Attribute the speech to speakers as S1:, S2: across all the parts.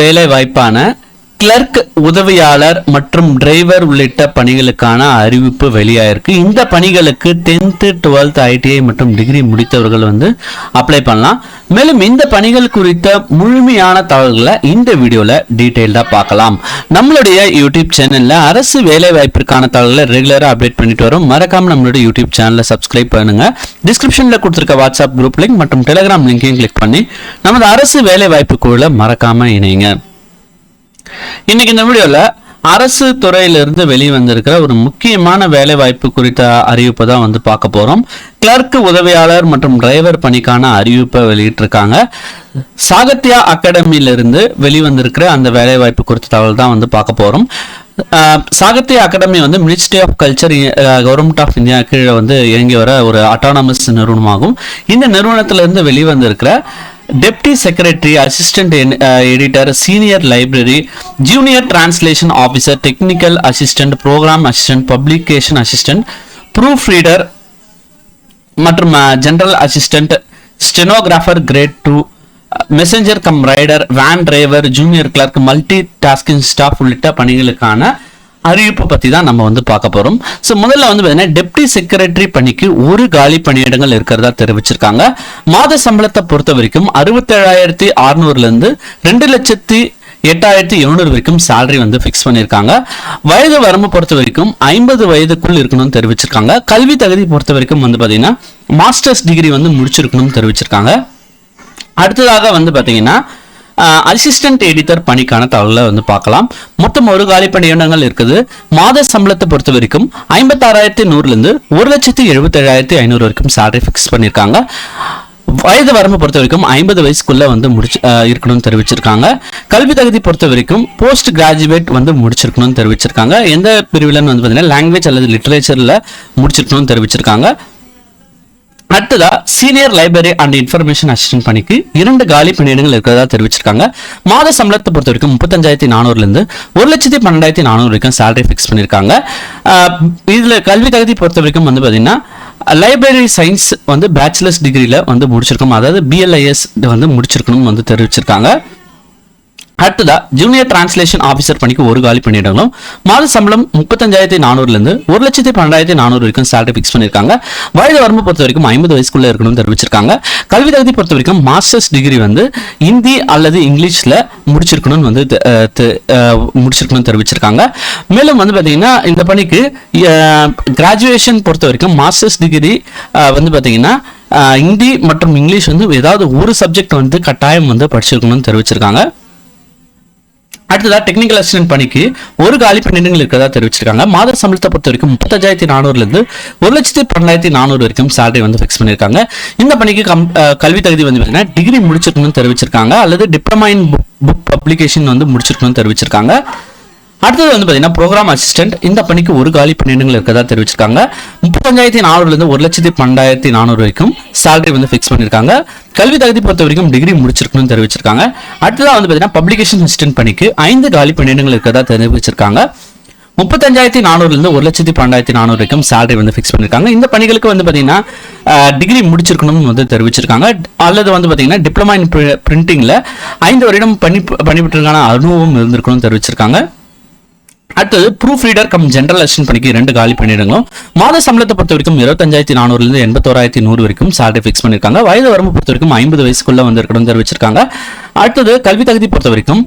S1: வேலை வாய்ப்பான கிளர்க், உதவியாளர் மற்றும் டிரைவர் உள்ளிட்ட பணிகளுக்கான அறிவிப்பு வெளியாயிருக்கு. இந்த பணிகளுக்கு 10th 12th ITI மற்றும் டிகிரி முடித்தவர்கள் அப்ளை பண்ணலாம். மேலும் இந்த பணிகள் குறித்த முழுமையான தகவல்களை இந்த வீடியோல டீடைல்டா பார்க்கலாம். நம்மளுடைய யூடியூப் சேனல்ல அரசு வேலை வாய்ப்பிற்கான தகவல்களை ரெகுலரா அப்டேட் பண்ணிட்டு வரோம். மறக்காம நம்மளுடைய யூடியூப் சேனலை சப்ஸ்கிரைப் பண்ணுங்க. டிஸ்கிரிப்ஷன்ல கொடுத்திருக்க வாட்ஸ்அப் குரூப் லிங்க் மற்றும் டெலிகிராம் லிங்கையும் கிளிக் பண்ணி நமது அரசு வேலை வாய்ப்பு குழுல மறக்காம இணைங்க. இன்னைக்கு இந்த வீடியோல அரசு துறையிலிருந்து வெளிவந்திருக்கிற ஒரு முக்கியமான வேலை வாய்ப்பு குறித்த அறிவிப்பை தான் பார்க்க போறோம். கிளர்க், உதவியாளர் மற்றும் டிரைவர் பணிக்கான அறிவிப்பை வெளியிட்டிருக்காங்க. சாகித்யா அகாடமியிலிருந்து வெளிவந்திருக்கிற அந்த வேலை வாய்ப்பு குறித்த தகவல் தான் பார்க்க போறோம். Sahitya Akademi ministry of culture, government of India கீழே இயங்கி வர ஒரு அட்டானமஸ் நிறுவனமாகும். இந்த நிறுவனத்திலிருந்து வெளிவந்திருக்கிற deputy secretary, assistant editor, senior library, junior translation officer, technical assistant, programme assistant, publication assistant, proof reader மற்றும் general assistant, stenographer grade 2, messenger cum rider, van driver, junior clerk, multi tasking staff உள்ளிட்ட பணிகளுக்கான அறிவிப்பு பத்தி தான் நம்ம பார்க்க போறோம். So முதல்ல பாத்தீங்கன்னா டெப்டி செக்ரட்டரி பணிக்கு ஒரு காலி பணியிடங்கள் இருக்கிறதா தெரிவிச்சிருக்காங்க. மாத சம்பளத்தை பொறுத்த வரைக்கும் 67,600 இருந்து 2,08,700 வரைக்கும் சேலரி பிக்ஸ் பண்ணிருக்காங்க. வயது வரம்பு பொறுத்த வரைக்கும் 50 வயதுக்குள் இருக்கணும்னு தெரிவிச்சிருக்காங்க. கல்வி தகுதி பொறுத்த வரைக்கும் பாத்தீங்கன்னா மாஸ்டர்ஸ் டிகிரி முடிச்சிருக்கணும்னு தெரிவிச்சிருக்காங்க. அடுத்ததாக பாத்தீங்கன்னா அசிஸ்டன்ட் எடிட்டர் பணிக்கான தகவலை பார்க்கலாம். மொத்தம் ஒரு காலி பணியிடங்கள் இருக்குது. மாத சம்பளத்தை பொறுத்த வரைக்கும் 56,100 இருந்து 1,77,500 வரைக்கும் சேலரி பிக்ஸ் பண்ணிருக்காங்க. வயது வரம்பு பொறுத்த வரைக்கும் 50 வயசுக்குள்ள முடிச்சு இருக்கணும்னு தெரிவிச்சிருக்காங்க. கல்வி தகுதி பொறுத்த வரைக்கும் போஸ்ட் கிராஜுவேட் முடிச்சிருக்கணும்னு தெரிவிச்சிருக்காங்க. எந்த பிரிவில் பாத்தீங்கன்னா லாங்குவேஜ் அல்லது லிட்டரேச்சர்ல முடிச்சிருக்கணும்னு தெரிவிச்சிருக்காங்க. அடுத்ததா senior library and information assistant பணிக்கு 2 காலி பணியிடங்கள் இருக்கிறதா தெரிவிச்சிருக்காங்க. மாத சம்பளத்தை பொறுத்த வரைக்கும் 35,400 இருந்து 1,12,400 வரைக்கும் சேலரி பிக்ஸ் பண்ணிருக்காங்க. இதுல கல்வி தகுதி பொறுத்த வரைக்கும் பாத்தீங்கன்னா லைப்ரரி சயின்ஸ் பேச்சுலர்ஸ் டிகிரியில முடிச்சிருக்கணும், அதாவது BLIS முடிச்சிருக்கணும் தெரிவிச்சிருக்காங்க. அடுத்ததா ஜூனியர் டிரான்ஸ்லேஷன் ஆஃபீஸர் பணிக்கு ஒரு காலி பணியிடங்களும் மாத சம்பளம் 35,400 இருந்து 1,12,400 வரைக்கும் சேலரி பிக்ஸ் பண்ணிருக்காங்க. வயது வரம்பு பொறுத்த வரைக்கும் 50 வயசுக்குள்ள இருக்கணும்னு தெரிவிச்சிருக்காங்க. கல்வி தகுதி பொறுத்த வரைக்கும் மாஸ்டர்ஸ் டிகிரி ஹிந்தி அல்லது இங்கிலீஷ்ல முடிச்சிருக்கணும்னு தெரிவிச்சிருக்காங்க. மேலும் பாத்தீங்கன்னா இந்த பணிக்கு கிராஜுவேஷன் பொறுத்த வரைக்கும் மாஸ்டர்ஸ் டிகிரி பாத்தீங்கன்னா ஹிந்தி மற்றும் இங்கிலீஷ் ஏதாவது ஒரு சப்ஜெக்ட் கட்டாயம் படிச்சிருக்கணும்னு தெரிவிச்சிருக்காங்க. அடுத்ததா டெக்னிக்கல் அசிஸ்டன்ட் பணிக்கு ஒரு காலி பணியிடங்கள் இருக்கிறதா தெரிவிச்சிருக்காங்க. மாத சம்பளத்தை பொறுத்த வரைக்கும் 35,400 இருந்து 1,12,400 வரைக்கும் சேலரி பிக்ஸ் பண்ணிருக்காங்க. இந்த பணிக்கு கல்வி தகுதி டிகிரி முடிச்சிருக்கணும்னு தெரிவிச்சிருக்காங்க அல்லது டிப்ளமா இன் புக் பப்ளிகேஷன் முடிச்சிருக்கணும்னு தெரிவிச்சிருக்காங்க. அடுத்தது பாத்தீங்கன்னா ப்ரோக்ராம் அசிஸ்டன்ட், இந்த பணிக்கு ஒரு காலி பணியிடங்கள் இருக்கிறதா தெரிவிச்சிருக்காங்க. 35,400 இருந்து 1,12,400 வரைக்கும் சேலரி பிக்ஸ் பண்ணிருக்காங்க. கல்வி தகுதி பொறுத்த வரைக்கும் டிகிரி முடிச்சிருக்கணும்னு தெரிவிச்சிருக்காங்க. அடுத்ததா பாத்தீங்கன்னா பப்ளிகேஷன் அசிஸ்டன்ட் பணிக்கு 5 காலி பணியிடங்கள் இருக்கிறதா தெரிவிச்சிருக்காங்க. 35,400 இருந்து 1,12,400 வரைக்கும் சேலரி பிக்ஸ் பண்ணிருக்காங்க. இந்த பணிகளுக்கு பாத்தீங்கன்னா டிகிரி முடிச்சிருக்கணும்னு தெரிவிச்சிருக்காங்க அல்லது பாத்தீங்கன்னா டிப்ளமா இன் பிரிண்டிங்ல 5 வருடம் பணிபெற்றிருக்கான அனுபவம் இருந்திருக்கணும்னு தெரிவிச்சிருக்காங்க. அடுத்தது proof reader come general assistant பணிக்கு 2 காலி பணியிடங்களும் மாத சம்பளத்தை பொறுத்த வரைக்கும் 25,400 இருந்து 81,100 வரைக்கும் சேலரி பிக்ஸ் பண்ணிருக்காங்க. வயது வரம்பு பொறுத்த வரைக்கும் 50 வயசுக்குள்ள இருக்கணும்னு தெரிவிச்சிருக்காங்க. அடுத்தது கல்வி தகுதி பொறுத்த வரைக்கும்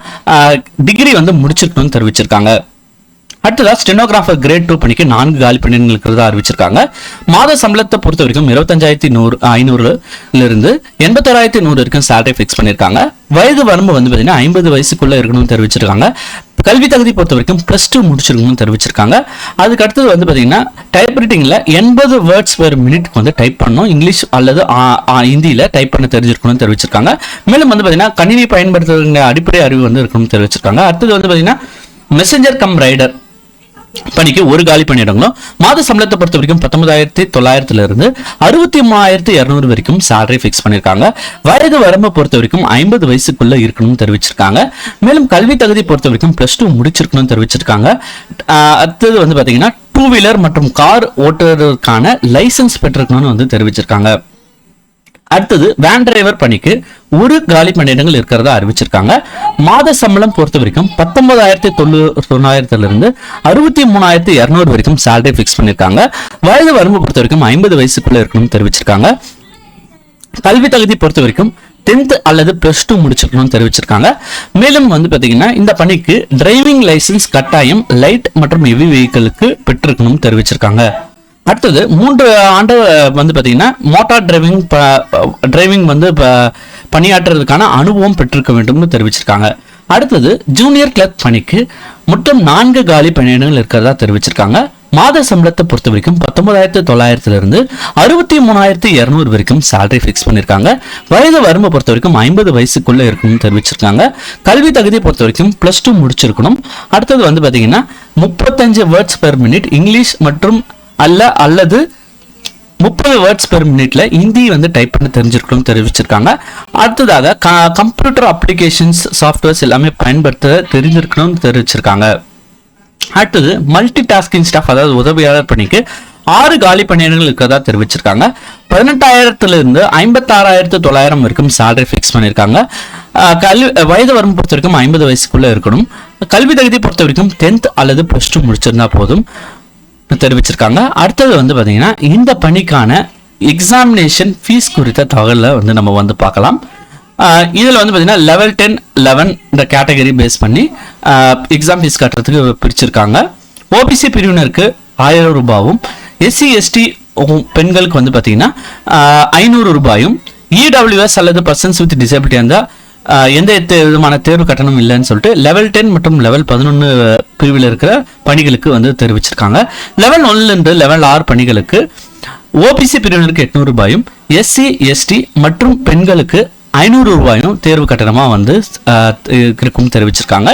S1: டிகிரி முடிச்சிருக்கணும்னு தெரிவிச்சிருக்காங்க. அடுத்ததா ஸ்டெனோகிராஃபர் கிரேட் 2 பணிக்கு 4 காலி பணியிடங்கள் இருக்கிறதா அறிவிச்சிருக்காங்க. மாத சம்பளத்தை பொறுத்த வரைக்கும் 25,500 இருந்து 81,100 வரைக்கும் சேலரி பிக்ஸ் பண்ணிருக்காங்க. வயது வரம்பு பாத்தீங்கன்னா 50 வயசுக்குள்ள இருக்கணும்னு தெரிவிச்சிருக்காங்க. கல்வி தகுதி பொறுத்த வரைக்கும் +2 முடிச்சிருக்கணும்னு தெரிவிச்சிருக்காங்க. அதுக்கு அடுத்தது பாத்தீங்கன்னா டைப் ரைட்டிங்ல 80 வேர்ட்ஸ் பெர் மினிட் டைப் பண்ணணும், இங்கிலீஷ் அல்லது ஹிந்தியில டைப் பண்ண தெரிஞ்சிருக்கணும்னு தெரிவிச்சிருக்காங்க. மேலும் பாத்தீங்கன்னா கணினி பயன்படுத்துற அடிப்படை அறிவு இருக்கணும்னு தெரிவிச்சிருக்காங்க. அடுத்தது பாத்தீங்கன்னா மெசஞ்சர் கம் ரைடர் பணிக்கு ஒரு காலி பணியிடங்களும் மாத சம்பளத்தை பொறுத்த வரைக்கும் 19,900 இருந்து 63,200 வரைக்கும் சேலரி பிக்ஸ் பண்ணிருக்காங்க. வயது வரம்பு பொறுத்த வரைக்கும் 50 வயசுக்குள்ள இருக்கணும்னு தெரிவிச்சிருக்காங்க. மேலும் கல்வி தகுதி பொறுத்த வரைக்கும் +2 முடிச்சிருக்கணும்னு தெரிவிச்சிருக்காங்க. அடுத்தது பாத்தீங்கன்னா 2 வீலர் மற்றும் கார் ஓட்டுறதுக்கான லைசன்ஸ் பெற்றிருக்கணும்னு தெரிவிச்சிருக்காங்க. அடுத்தது வேன் டிரைவர் பணிக்கு ஒரு காலி பணியிடங்கள் இருக்கிறதா அறிவிச்சிருக்காங்க. மாத சம்பளம் பொறுத்த வரைக்கும் 19,900 இருந்து 63,200 வரைக்கும் சேலரி பிக்ஸ் பண்ணிருக்காங்க. வயது வரம்பு பொறுத்த வரைக்கும் 50 வயசுக்குள்ள இருக்கணும்னு தெரிவிச்சிருக்காங்க. கல்வி தகுதி பொறுத்த வரைக்கும் 10th அல்லது +2 முடிச்சிருக்கணும்னு தெரிவிச்சிருக்காங்க. மேலும் பாத்தீங்கன்னா இந்த பணிக்கு டிரைவிங் லைசன்ஸ் கட்டாயம் லைட் மற்றும் ஹெவி வெஹிக்கிளுக்கு பெற்றிருக்கணும்னு தெரிவிச்சிருக்காங்க. அடுத்தது 3 ஆண்டு பாத்தீங்கன்னா மோட்டார் டிரைவிங் பணியாற்றுறதுக்கான அனுபவம் பெற்றிருக்க வேண்டும்னு தெரிவிச்சிருக்காங்க. அடுத்தது ஜூனியர் கிளர்க் பணிக்கு மொத்தம் 4 காலி பணியிடங்கள் இருக்கிறதா தெரிவிச்சிருக்காங்க. மாத சம்பளத்தை பொறுத்த வரைக்கும் 19,900 இருந்து 63,200 வரைக்கும் சேலரி பிக்ஸ் பண்ணிருக்காங்க. வயது வரம்பை பொறுத்த வரைக்கும் 50 வயசுக்குள்ள இருக்கணும்னு தெரிவிச்சிருக்காங்க. கல்வி தகுதி பொறுத்த வரைக்கும் +2 முடிச்சிருக்கணும். அடுத்தது பாத்தீங்கன்னா 35 வேர்ட்ஸ் பெர் மினிட் இங்கிலீஷ் மற்றும் அல்லது 30 வேர்ட்ஸ் பெர் மினிட்ல ஹிந்தி டைப் பண்ண தெரிஞ்சிருக்கணும் தெரிவிச்சிருக்காங்க. அடுத்ததாக கம்ப்யூட்டர் அப்ளிகேஷன்ஸ் சாஃப்ட்வேர்ஸ் எல்லாமே பயன்படுத்த தெரிஞ்சிருக்கணும் தெரிவிச்சிருக்காங்க. அடுத்தது மல்டி டாஸ்கிங் ஸ்டாஃப் அதாவது உதவியாளர் பணிக்கு 6 காலி பணியிடங்கள் இருக்கிறதா தெரிவிச்சிருக்காங்க. 18,000 இருந்து 56,900 வரைக்கும் சேலரி பிக்ஸ் பண்ணிருக்காங்க. வயது வரம்பு பொறுத்த வரைக்கும் 50 வயசுக்குள்ள இருக்கணும். கல்வி தகுதி பொறுத்த வரைக்கும் 10th அல்லது +2 முடிச்சிருந்தா போதும் தெரிவிச்சிருக்காங்க. அடுத்தது பாத்தீங்கன்னா இந்த பணிக்கான எக்ஸாமினேஷன் ஃபீஸ் குறித்த தகவலை நம்ம பார்க்கலாம். இதில் பாத்தீங்கன்னா லெவல் 10, 11 இந்த கேட்டகரி பேஸ் பண்ணி எக்ஸாம் ஃபீஸ் கட்டுறதுக்கு பிரிச்சிருக்காங்க. ஓபிசி பிரிவினருக்கு 1000 ரூபாயும், SC ST பெண்களுக்கு பாத்தீங்கன்னா 500 ரூபாயும், EWS அல்லது பர்சன்ஸ் வித் டிசபிலிட்டி இருந்தால் எந்த விதமான தேர்வு கட்டணம் இல்லைன்னு சொல்லிட்டு லெவல் 10 மற்றும் லெவல் 11 பிரிவில் இருக்கிற பணிகளுக்கு தெரிவிச்சிருக்காங்க. லெவல் 1 இருந்து லெவல் 6 பணிகளுக்கு ஓபிசி பிரிவினருக்கு 800 ரூபாயும், SC ST மற்றும் பெண்களுக்கு 500 ரூபாயும் தேர்வு கட்டணமா இருக்கும் தெரிவிச்சிருக்காங்க.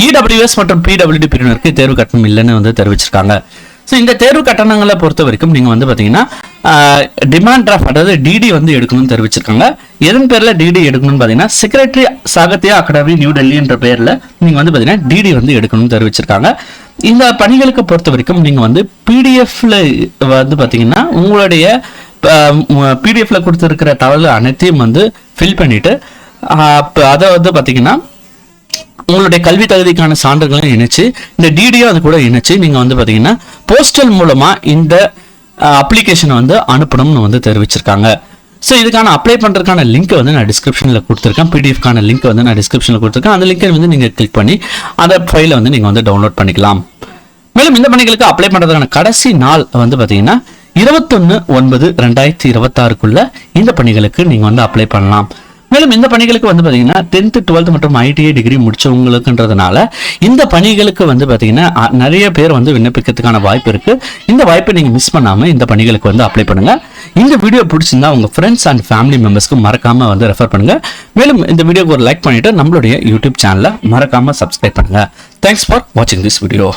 S1: EWS மற்றும் PWD பிரிவினருக்கு தேர்வு கட்டணம் இல்லைன்னு தெரிவிச்சிருக்காங்க. ஸோ இந்த தேர்வு கட்டணங்களை பொறுத்த வரைக்கும் நீங்க பாத்தீங்கன்னா டிமாண்ட் டிராஃப்ட் அதாவது டிடி எடுக்கணும்னு தெரிவிச்சிருக்காங்க. எதன் பேர்ல டிடி எடுக்கணும்னு பாத்தீங்கன்னா செக்ரட்டரி சாகித்ய அகாடமி நியூ டெல்லி என்ற பேர்ல நீங்க பாத்தீங்கன்னா டிடி எடுக்கணும்னு தெரிவிச்சிருக்காங்க. இந்த பணிகளுக்கு பொறுத்த வரைக்கும் நீங்க பிடிஎஃப்ல பாத்தீங்கன்னா உங்களுடைய பிடிஎஃப்ல கொடுத்திருக்கிற தகவல் அனைத்தையும் ஃபில் பண்ணிட்டு அதை பாத்தீங்கன்னா உங்களுடைய கல்வி தகுதிக்கான சான்றுகளையும் இணைச்சு இந்த டிடியும் அது கூட இணைச்சு நீங்க பாத்தீங்கன்னா போஸ்டல் மூலமா இந்த அப்ளிகேஷனை அனுப்பணும்னு தெரிவிச்சிருக்காங்க. ஸோ இதுக்கான அப்ளை பண்றதுக்கான லிங்க் நான் டிஸ்கிரிப்ஷன்ல கொடுத்துருக்கேன். பிடிஎஃப்கான லிங்க் நான் டிஸ்கிரிப்ஷன்ல கொடுத்துருக்கேன். அந்த லிங்கை நீங்க கிளிக் பண்ணி அந்த ஃபைலை நீங்க டவுன்லோட் பண்ணிக்கலாம். மேலும் இந்த பணிகளுக்கு அப்ளை பண்றதுக்கான கடைசி நாள் பாத்தீங்கன்னா 21/9/2026 இந்த பணிகளுக்கு நீங்க அப்ளை பண்ணலாம். மேலும் இந்த பணிகளுக்கு பாத்தீங்கன்னா 10th 12th மற்றும் ITI டிகிரி முடிச்சவங்களுக்குன்றதுனால இந்த பணிகளுக்கு பாத்தீங்கன்னா நிறைய பேர் விண்ணப்பிக்கிறதுக்கான வாய்ப்பு இருக்கு. இந்த வாய்ப்பை நீங்க மிஸ் பண்ணாம இந்த பணிகளுக்கு அப்ளை பண்ணுங்க. இந்த வீடியோ பிடிச்சிருந்தா உங்க ஃப்ரெண்ட்ஸ் அண்ட் ஃபேமிலி மெம்பர்ஸ்க்கு மறக்காம ரெஃபர் பண்ணுங்க. மேலும் இந்த வீடியோக்கு ஒரு லைக் பண்ணிட்டு நம்மளுடைய யூடியூப் சேனலை மறக்காம சப்ஸ்கிரைப் பண்ணுங்க. தேங்க்ஸ் ஃபார் வாட்சிங் திஸ் வீடியோ.